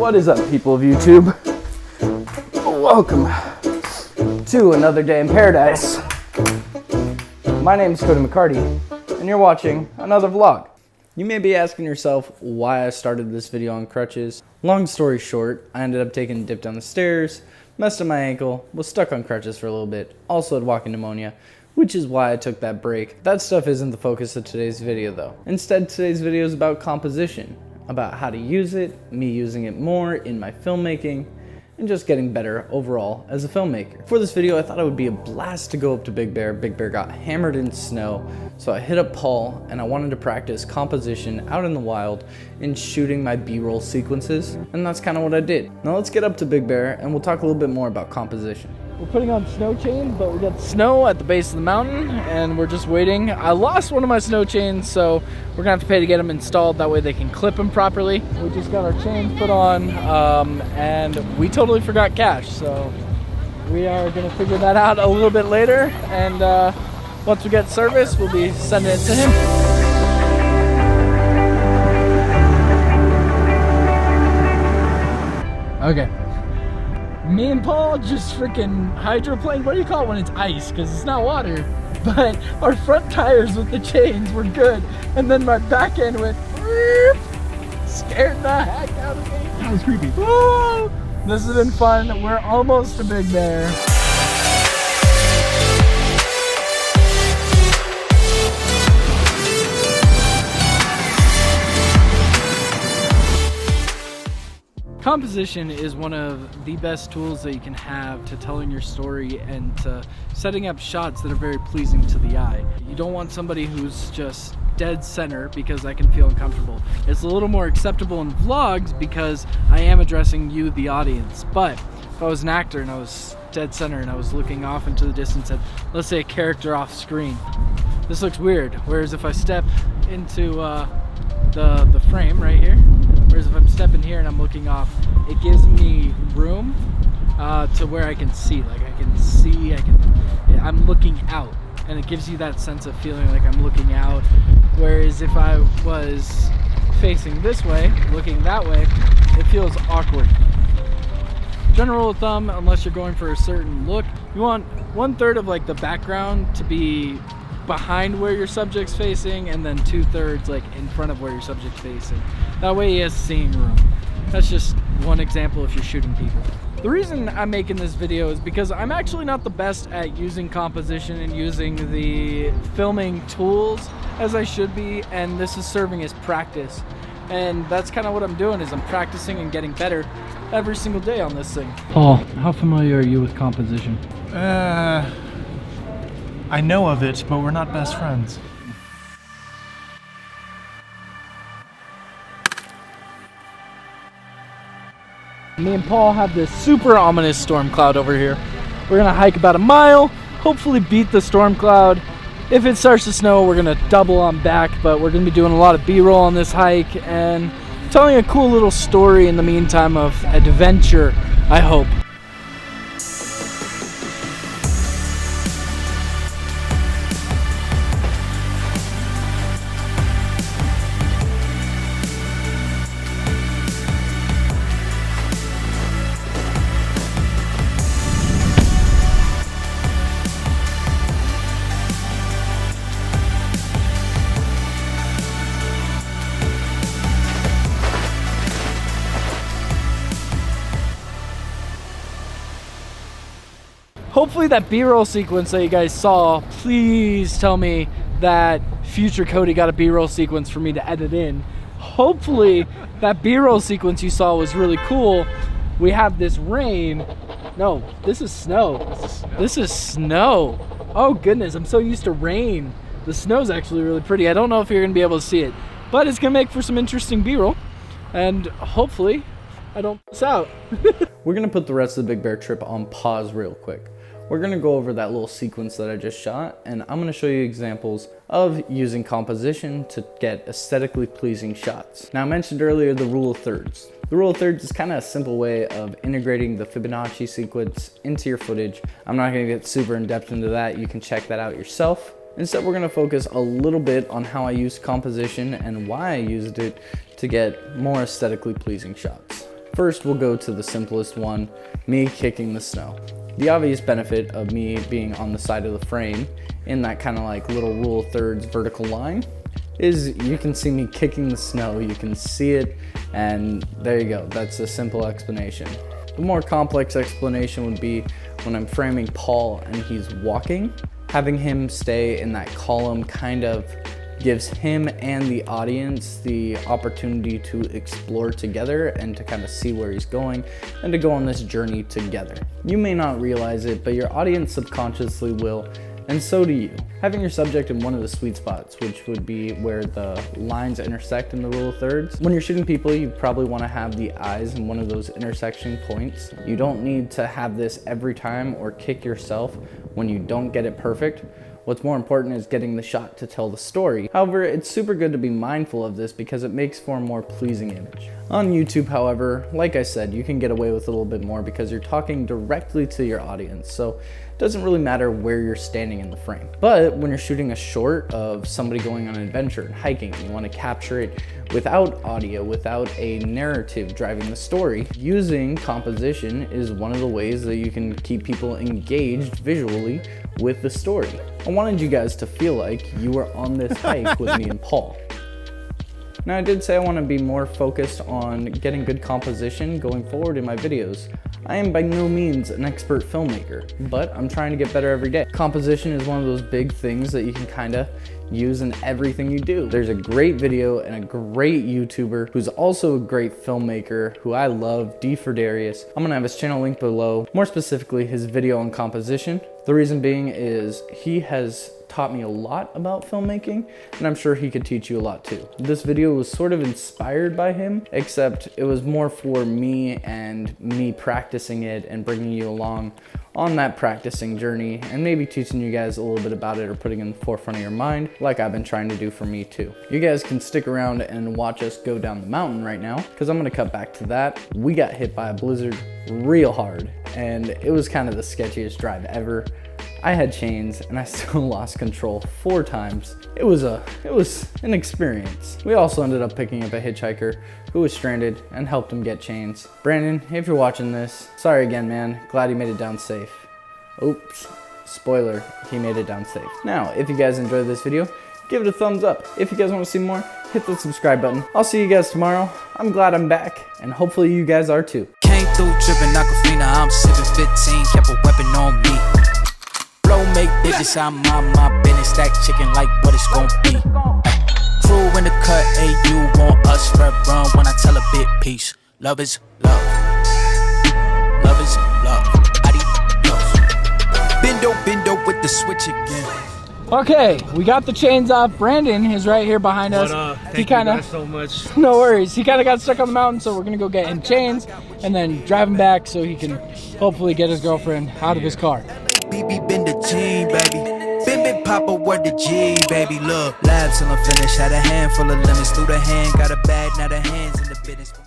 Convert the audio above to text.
What is up, people of YouTube? Welcome to another day in paradise. My name is Cody McCarty, and you're watching another vlog. You may be asking yourself why I started this video on crutches. Long story short, I ended up taking a dip down the stairs, messed up my ankle, was stuck on crutches for a little bit, also had walking pneumonia, which is why I took that break. That stuff isn't the focus of today's video though. Instead, today's video is about composition, about how to use it, me using it more in my filmmaking, and just getting better overall as a filmmaker. For this video, I thought it would be a blast to go up to Big Bear. Big Bear got hammered in snow, so I hit up Paul and I wanted to practice composition out in the wild in shooting my B-roll sequences, and that's kind of what I did. Now let's get up to Big Bear and we'll talk a little bit more about composition. We're putting on snow chains, but we got snow at the base of the mountain and we're just waiting. I lost one of my snow chains, so we're gonna have to pay to get them installed. That way they can clip them properly. We just got our chains put on and we totally forgot cash. So we are gonna figure that out a little bit later. And once we get service, we'll be sending it to him. Okay. Me and Paul just freaking hydroplaned. What do you call it when it's ice? Because it's not water. But our front tires with the chains were good. And then my back end went, scared the heck out of me. That was creepy. Woo! This has been fun. We're almost to Big Bear. Composition is one of the best tools that you can have to telling your story and to setting up shots that are very pleasing to the eye. You don't want somebody who's just dead center because I can feel uncomfortable. It's a little more acceptable in vlogs because I am addressing you, the audience. But if I was an actor and I was dead center and I was looking off into the distance at, let's say, a character off screen, this looks weird. Whereas if I step into the frame right here, whereas if I'm stepping here and I'm looking off, it gives me room to where I can see. Like I'm looking out, and it gives you that sense of feeling like I'm looking out. Whereas if I was facing this way, looking that way, it feels awkward. General rule of thumb, unless you're going for a certain look, you want 1/3 of like the background to be behind where your subject's facing, and then 2/3 like in front of where your subject's facing. That way he has seeing room. That's just one example if you're shooting people. The reason I'm making this video is because I'm actually not the best at using composition and using the filming tools as I should be, and this is serving as practice. And that's kind of what I'm doing, is I'm practicing and getting better every single day on this thing. Paul, how familiar are you with composition? I know of it, but we're not best friends. Me and Paul have this super ominous storm cloud over here. We're gonna hike about a mile, hopefully beat the storm cloud. If it starts to snow, we're gonna double on back, but we're gonna be doing a lot of B-roll on this hike and telling a cool little story in the meantime of adventure, I hope. Hopefully that B-roll sequence that you guys saw, please tell me that future Cody got a B-roll sequence for me to edit in. Hopefully that B-roll sequence you saw was really cool. We have this rain. No, this is snow. This is snow. Oh goodness, I'm so used to rain. The snow's actually really pretty. I don't know if you're gonna be able to see it, but it's gonna make for some interesting B-roll. And hopefully I don't miss out. We're gonna put the rest of the Big Bear trip on pause real quick. We're gonna go over that little sequence that I just shot, and I'm gonna show you examples of using composition to get aesthetically pleasing shots. Now, I mentioned earlier the rule of thirds. The rule of thirds is kind of a simple way of integrating the Fibonacci sequence into your footage. I'm not gonna get super in depth into that. You can check that out yourself. Instead, we're gonna focus a little bit on how I use composition and why I used it to get more aesthetically pleasing shots. First, we'll go to the simplest one, me kicking the snow. The obvious benefit of me being on the side of the frame in that kind of like little rule of thirds vertical line is you can see me kicking the snow, you can see it, and there you go. That's a simple explanation. The more complex explanation would be when I'm framing Paul and he's walking, having him stay in that column kind of gives him and the audience the opportunity to explore together and to kind of see where he's going and to go on this journey together. You may not realize it, but your audience subconsciously will, and so do you. Having your subject in one of the sweet spots, which would be where the lines intersect in the rule of thirds. When you're shooting people, you probably want to have the eyes in one of those intersection points. You don't need to have this every time or kick yourself when you don't get it perfect. What's more important is getting the shot to tell the story. However, it's super good to be mindful of this because it makes for a more pleasing image. On YouTube, however, like I said, you can get away with a little bit more because you're talking directly to your audience, so it doesn't really matter where you're standing in the frame. But when you're shooting a short of somebody going on an adventure and hiking, you want to capture it without audio, without a narrative driving the story. Using composition is one of the ways that you can keep people engaged visually with the story. I wanted you guys to feel like you were on this hike with me and Paul. Now, I did say I want to be more focused on getting good composition going forward in my videos. I am by no means an expert filmmaker, but I'm trying to get better every day. Composition is one of those big things that you can kind of use in everything you do. There's a great video and a great YouTuber who's also a great filmmaker who I love, D. Ferdarius. I'm gonna have his channel linked below, more specifically his video on composition. The reason being is he has taught me a lot about filmmaking, and I'm sure he could teach you a lot too. This video was sort of inspired by him, except it was more for me and me practicing it and bringing you along on that practicing journey and maybe teaching you guys a little bit about it or putting it in the forefront of your mind like I've been trying to do for me too. You guys can stick around and watch us go down the mountain right now because I'm gonna cut back to that. We got hit by a blizzard real hard and it was kind of the sketchiest drive ever. I had chains and I still lost control 4 times. It was an experience. We also ended up picking up a hitchhiker who was stranded and helped him get chains. Brandon, if you're watching this, sorry again, man. Glad he made it down safe. Oops, spoiler, he made it down safe. Now, if you guys enjoyed this video, give it a thumbs up. If you guys want to see more, hit the subscribe button. I'll see you guys tomorrow. I'm glad I'm back, and hopefully you guys are too. Came through dripping Aquafina, I'm sipping 15, kept a weapon on me. Blow make bitches, I'm on my business, stack chicken like what it's gon' be. Crew in the cut, hey, you want us, red run when I tell a bit peace. Love is love. Love is love. Adios. Bendo with the switch again. Okay, we got the chains off. Brandon is right here behind us. Thank you guys so much. No worries. He kind of got stuck on the mountain, so we're gonna go get him chains and then drive him back so he can hopefully get his girlfriend out of his car. BB been the team, baby. Been Papa, word the G, baby. Look, labs till I'm finished. Had a handful of lemons through the hand. Got a bag, now the hands in the business.